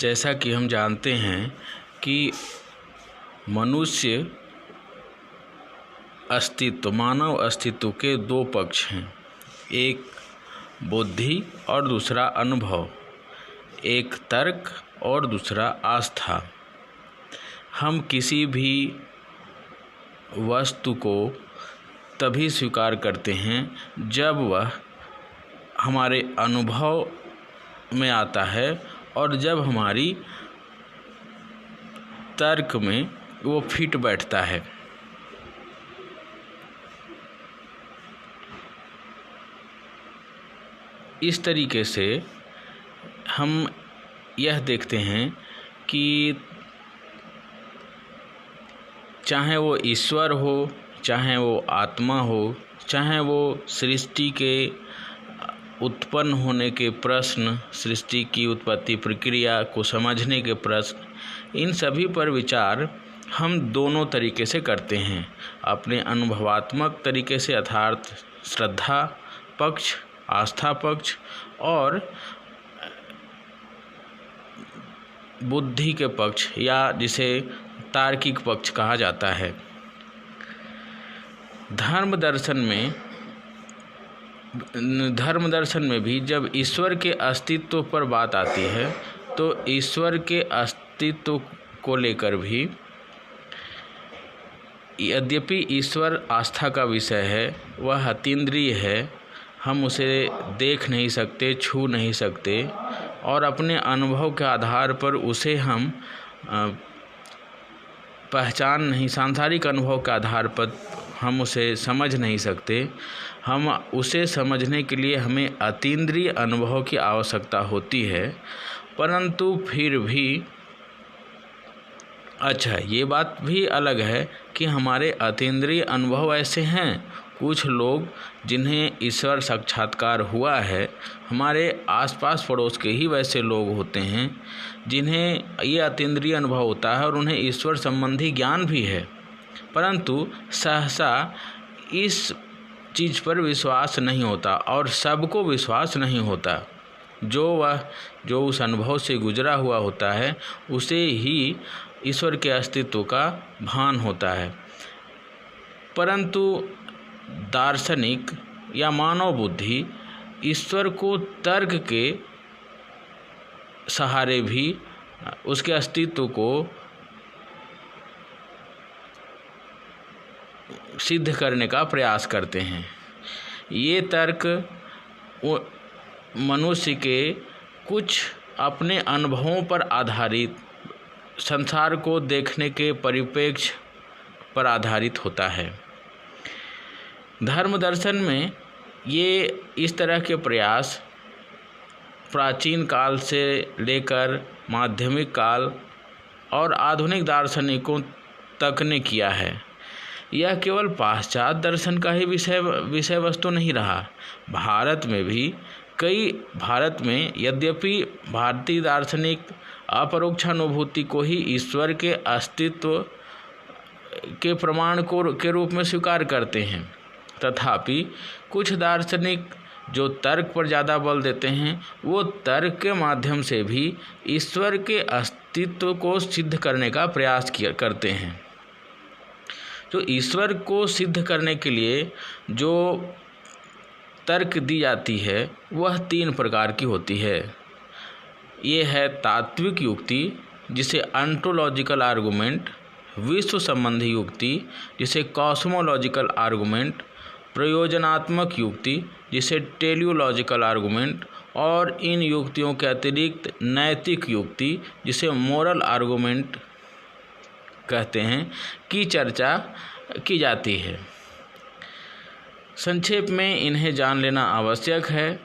जैसा कि हम जानते हैं कि मनुष्य अस्तित्व, मानव अस्तित्व के दो पक्ष हैं, एक बुद्धि और दूसरा अनुभव, एक तर्क और दूसरा आस्था। हम किसी भी वस्तु को तभी स्वीकार करते हैं जब वह हमारे अनुभव में आता है और जब हमारी तर्क में वो फिट बैठता है। इस तरीके से हम यह देखते हैं कि चाहे वो ईश्वर हो, चाहे वो आत्मा हो, चाहे वो सृष्टि के उत्पन्न होने के प्रश्न, सृष्टि की उत्पत्ति प्रक्रिया को समझने के प्रश्न, इन सभी पर विचार हम दोनों तरीके से करते हैं। अपने अनुभवात्मक तरीके से अर्थात श्रद्धा पक्ष, आस्था पक्ष और बुद्धि के पक्ष या जिसे तार्किक पक्ष कहा जाता है। धर्म दर्शन में भी जब ईश्वर के अस्तित्व पर बात आती है तो ईश्वर के अस्तित्व को लेकर भी, यद्यपि ईश्वर आस्था का विषय है, वह अतीन्द्रिय है, हम उसे देख नहीं सकते, छू नहीं सकते और अपने अनुभव के आधार पर उसे हम पहचान नहीं, सांसारिक अनुभव के आधार पर हम उसे समझ नहीं सकते। हम उसे समझने के लिए हमें अतीन्द्रिय अनुभव की आवश्यकता होती है। परंतु फिर भी ये बात भी अलग है कि हमारे अतीन्द्रिय अनुभव ऐसे हैं, कुछ लोग जिन्हें ईश्वर साक्षात्कार हुआ है, हमारे आसपास पड़ोस के ही वैसे लोग होते हैं जिन्हें ये अतीन्द्रिय अनुभव होता है और उन्हें ईश्वर संबंधी ज्ञान भी है, परंतु सहसा इस चीज़ पर विश्वास नहीं होता और सबको विश्वास नहीं होता। जो उस अनुभव से गुजरा हुआ होता है उसे ही ईश्वर के अस्तित्व का भान होता है। परंतु दार्शनिक या मानव बुद्धि ईश्वर को तर्क के सहारे भी उसके अस्तित्व को सिद्ध करने का प्रयास करते हैं। ये तर्क मनुष्य के कुछ अपने अनुभवों पर आधारित संसार को देखने के परिप्रेक्ष्य पर आधारित होता है। धर्म दर्शन में ये इस तरह के प्रयास प्राचीन काल से लेकर माध्यमिक काल और आधुनिक दार्शनिकों तक ने किया है। यह केवल पाश्चात्य दर्शन का ही विषय वस्तु नहीं रहा। भारत में यद्यपि भारतीय दार्शनिक अपरोक्षानुभूति को ही ईश्वर के अस्तित्व के प्रमाण के रूप में स्वीकार करते हैं, तथापि कुछ दार्शनिक जो तर्क पर ज़्यादा बल देते हैं वो तर्क के माध्यम से भी ईश्वर के अस्तित्व को सिद्ध करने का प्रयास करते हैं। तो ईश्वर को सिद्ध करने के लिए जो तर्क दी जाती है वह 3 प्रकार की होती है। ये है तात्विक युक्ति जिसे ऑन्टोलॉजिकल आर्गुमेंट, विश्व संबंधी युक्ति जिसे कॉस्मोलॉजिकल आर्गुमेंट, प्रयोजनात्मक युक्ति जिसे टेलियोलॉजिकल आर्गुमेंट और इन युक्तियों के अतिरिक्त नैतिक युक्ति जिसे मोरल आर्गुमेंट कहते हैं की चर्चा की जाती है। संक्षेप में इन्हें जान लेना आवश्यक है।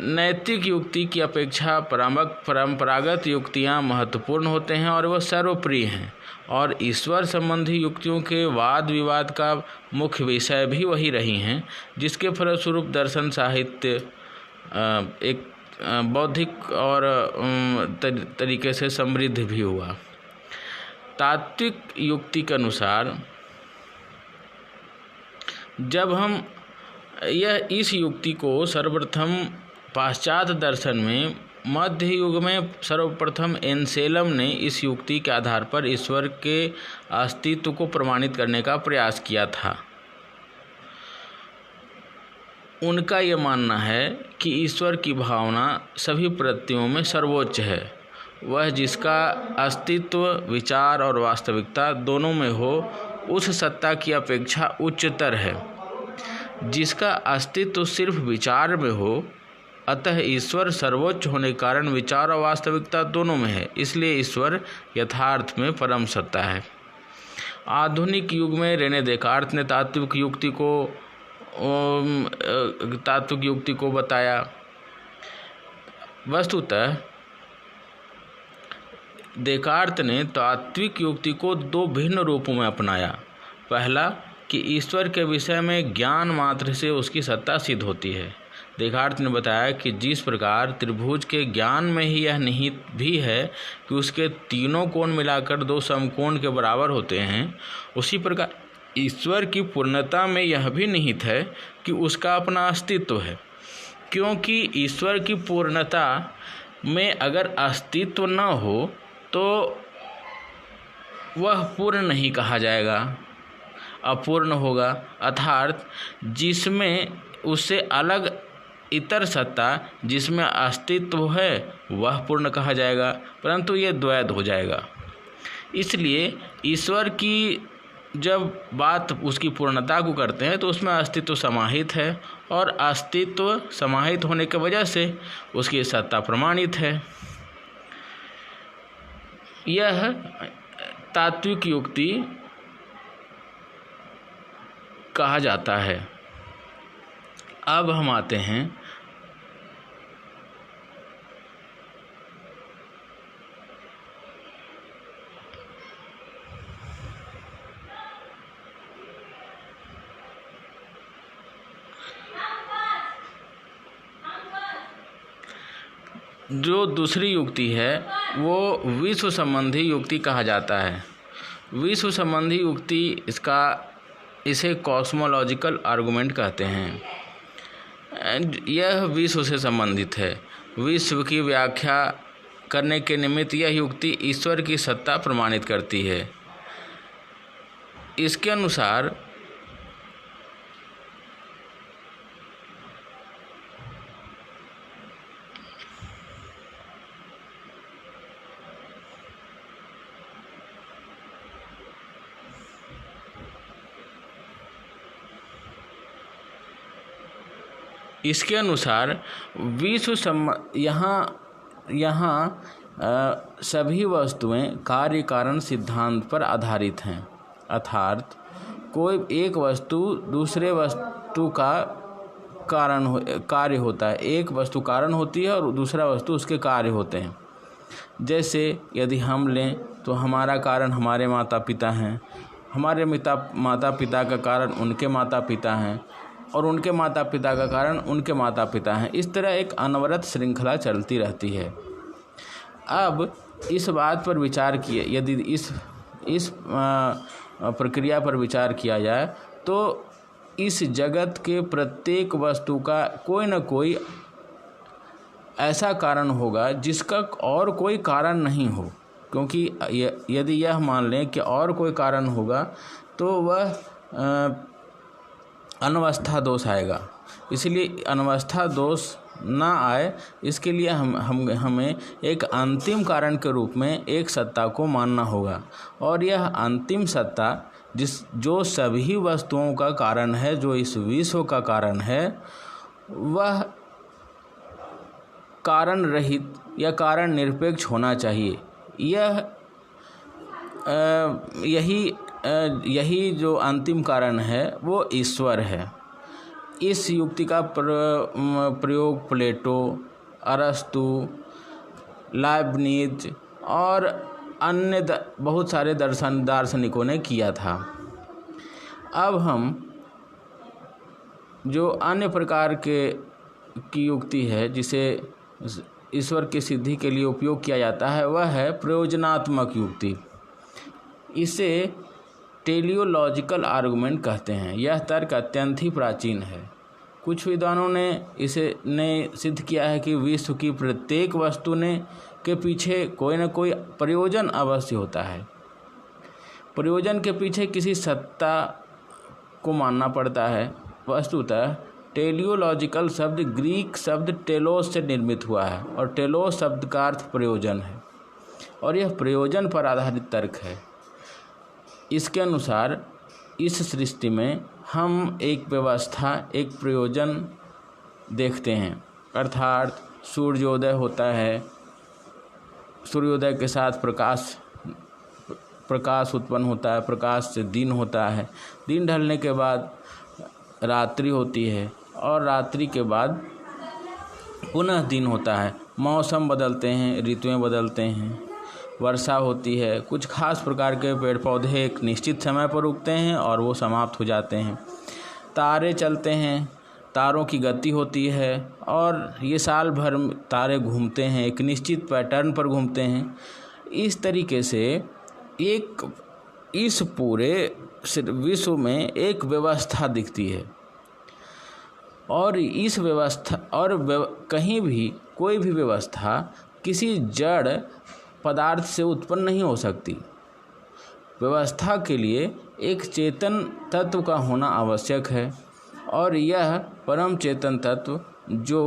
नैतिक युक्ति की अपेक्षा परंपरागत युक्तियाँ महत्वपूर्ण होते हैं और वह सर्वप्रिय हैं और ईश्वर संबंधी युक्तियों के वाद विवाद का मुख्य विषय भी वही रही हैं, जिसके फलस्वरूप दर्शन साहित्य एक बौद्धिक और तरीके से समृद्ध भी हुआ। तात्विक युक्ति के अनुसार जब हम इस युक्ति को सर्वप्रथम पाश्चात्य दर्शन में मध्य युग में सर्वप्रथम एनसेलम ने इस युक्ति के आधार पर ईश्वर के अस्तित्व को प्रमाणित करने का प्रयास किया था। उनका यह मानना है कि ईश्वर की भावना सभी प्रत्ययों में सर्वोच्च है। वह जिसका अस्तित्व विचार और वास्तविकता दोनों में हो, उस सत्ता की अपेक्षा उच्चतर है। जिसका अस्तित्व सिर्फ विचार में हो, अतः ईश्वर सर्वोच्च होने के कारण विचार और वास्तविकता दोनों में है, इसलिए ईश्वर यथार्थ में परम सत्ता है। आधुनिक युग में रेने देकार्त ने तात्विक युक्ति को बताया। वस्तुतः देकार्त ने तात्विक युक्ति को दो भिन्न रूपों में अपनाया। पहला कि ईश्वर के विषय में ज्ञान मात्र से उसकी सत्ता सिद्ध होती है। देकार्त ने बताया कि जिस प्रकार त्रिभुज के ज्ञान में ही यह निहित भी है कि उसके तीनों कोण मिलाकर दो समकोण के बराबर होते हैं, उसी प्रकार ईश्वर की पूर्णता में यह भी निहित है कि उसका अपना अस्तित्व है। क्योंकि ईश्वर की पूर्णता में अगर अस्तित्व न हो तो वह पूर्ण नहीं कहा जाएगा, अपूर्ण होगा। अर्थात जिसमें उससे अलग इतर सत्ता जिसमें अस्तित्व है वह पूर्ण कहा जाएगा, परंतु ये द्वैत हो जाएगा। इसलिए ईश्वर की जब बात उसकी पूर्णता को करते हैं तो उसमें अस्तित्व समाहित है, और अस्तित्व समाहित होने की वजह से उसकी सत्ता प्रमाणित है। यह तात्विक युक्ति कहा जाता है। अब हम आते हैं जो दूसरी युक्ति है वो विश्व संबंधी युक्ति कहा जाता है। विश्व संबंधी युक्ति इसे कॉस्मोलॉजिकल आर्गुमेंट कहते हैं। यह विश्व से संबंधित है। विश्व की व्याख्या करने के निमित्त यह युक्ति ईश्वर की सत्ता प्रमाणित करती है। इसके अनुसार यहाँ सभी वस्तुएं कार्य कारण सिद्धांत पर आधारित हैं। अर्थात कोई एक वस्तु दूसरे वस्तु का कार्य होता है। एक वस्तु कारण होती है और दूसरा वस्तु उसके कार्य होते हैं। जैसे यदि हम लें तो हमारा कारण हमारे माता पिता हैं, हमारे माता पिता का कारण उनके माता पिता हैं, और उनके माता पिता का कारण उनके माता पिता हैं। इस तरह एक अनवरत श्रृंखला चलती रहती है। अब इस बात पर विचार किए, यदि इस प्रक्रिया पर विचार किया जाए तो इस जगत के प्रत्येक वस्तु का कोई न कोई ऐसा कारण होगा जिसका और कोई कारण नहीं हो। क्योंकि यदि यह मान लें कि और कोई कारण होगा तो वह अनवस्था दोष आएगा। इसलिए अनवस्था दोष ना आए, इसके लिए हमें एक अंतिम कारण के रूप में एक सत्ता को मानना होगा। और यह अंतिम सत्ता जो सभी वस्तुओं का कारण है, जो इस विश्व का कारण है, वह कारण रहित या कारण निरपेक्ष होना चाहिए। यही जो अंतिम कारण है वो ईश्वर है। इस युक्ति का प्रयोग प्लेटो, अरस्तु, लाइब्निज और अन्य बहुत सारे दार्शनिकों ने किया था। अब हम जो अन्य प्रकार की युक्ति है जिसे ईश्वर की सिद्धि के लिए उपयोग किया जाता है वह है प्रयोजनात्मक युक्ति। इसे टेलियोलॉजिकल आर्गुमेंट कहते हैं। यह तर्क अत्यंत ही प्राचीन है। कुछ विद्वानों ने इसे सिद्ध किया है कि विश्व की प्रत्येक वस्तु के पीछे कोई न कोई प्रयोजन अवश्य होता है। प्रयोजन के पीछे किसी सत्ता को मानना पड़ता है। वस्तुतः टेलियोलॉजिकल शब्द ग्रीक शब्द टेलोस से निर्मित हुआ है और टेलोस शब्द का अर्थ प्रयोजन है और यह प्रयोजन पर आधारित तर्क है। इसके अनुसार इस सृष्टि में हम एक व्यवस्था, एक प्रयोजन देखते हैं, अर्थात सूर्योदय होता है, सूर्योदय के साथ प्रकाश उत्पन्न होता है, प्रकाश से दिन होता है, दिन ढलने के बाद रात्रि होती है और रात्रि के बाद पुनः दिन होता है। मौसम बदलते हैं, ऋतुएं बदलते हैं, वर्षा होती है, कुछ खास प्रकार के पेड़ पौधे एक निश्चित समय पर उगते हैं और वो समाप्त हो जाते हैं, तारे चलते हैं, तारों की गति होती है और ये साल भर तारे घूमते हैं, एक निश्चित पैटर्न पर घूमते हैं। इस तरीके से इस पूरे विश्व में एक व्यवस्था दिखती है और इस व्यवस्था कहीं भी कोई भी व्यवस्था किसी जड़ पदार्थ से उत्पन्न नहीं हो सकती। व्यवस्था के लिए एक चेतन तत्व का होना आवश्यक है और यह परम चेतन तत्व जो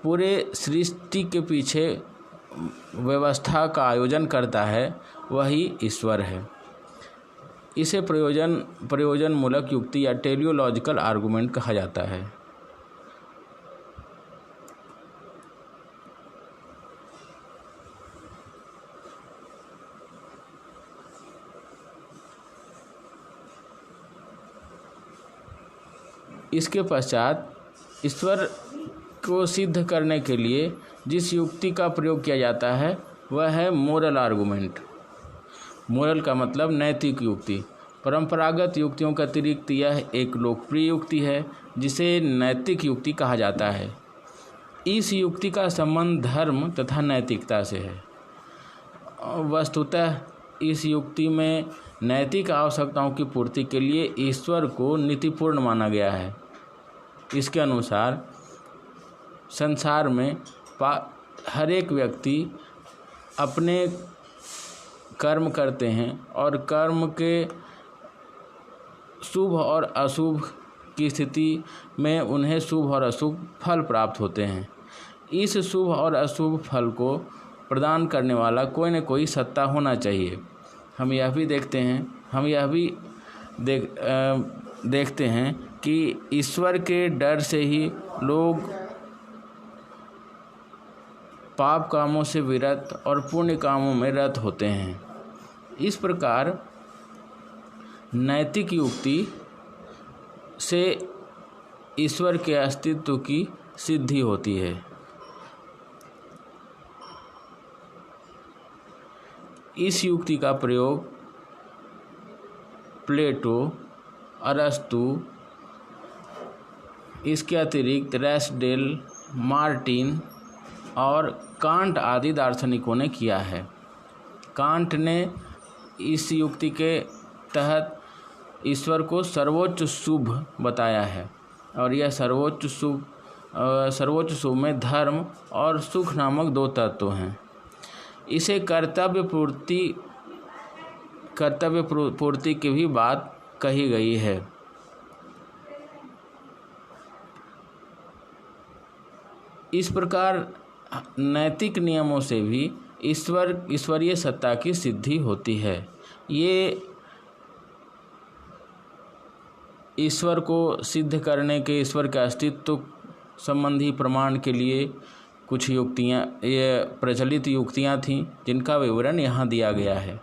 पूरे सृष्टि के पीछे व्यवस्था का आयोजन करता है वही ईश्वर है। इसे प्रयोजन मूलक युक्ति या टेलियोलॉजिकल आर्गुमेंट कहा जाता है। इसके पश्चात ईश्वर को सिद्ध करने के लिए जिस युक्ति का प्रयोग किया जाता है वह है मोरल आर्गुमेंट। मोरल का मतलब नैतिक युक्ति। परंपरागत युक्तियों के अतिरिक्त यह एक लोकप्रिय युक्ति है जिसे नैतिक युक्ति कहा जाता है। इस युक्ति का संबंध धर्म तथा नैतिकता से है। वस्तुतः इस युक्ति में नैतिक आवश्यकताओं की पूर्ति के लिए ईश्वर को नीतिपूर्ण माना गया है। इसके अनुसार संसार में हर एक व्यक्ति अपने कर्म करते हैं और कर्म के शुभ और अशुभ की स्थिति में उन्हें शुभ और अशुभ फल प्राप्त होते हैं। इस शुभ और अशुभ फल को प्रदान करने वाला कोई न कोई सत्ता होना चाहिए। हम यह भी देखते हैं कि ईश्वर के डर से ही लोग पाप कामों से विरत और पुण्य कामों में रत होते हैं। इस प्रकार नैतिक युक्ति से ईश्वर के अस्तित्व की सिद्धि होती है। इस युक्ति का प्रयोग प्लेटो, अरस्तु, इसके अतिरिक्त रैसडेल, मार्टिन और कांट आदि दार्शनिकों ने किया है। कांट ने इस युक्ति के तहत ईश्वर को सर्वोच्च शुभ बताया है और यह सर्वोच्च शुभ में धर्म और सुख नामक दो तत्व हैं। इसे कर्तव्य पूर्ति की भी बात कही गई है। इस प्रकार नैतिक नियमों से भी ईश्वरीय सत्ता की सिद्धि होती है। ये ईश्वर को सिद्ध करने के, ईश्वर के अस्तित्व संबंधी प्रमाण के लिए कुछ युक्तियाँ, ये प्रचलित युक्तियाँ थीं जिनका विवरण यहाँ दिया गया है।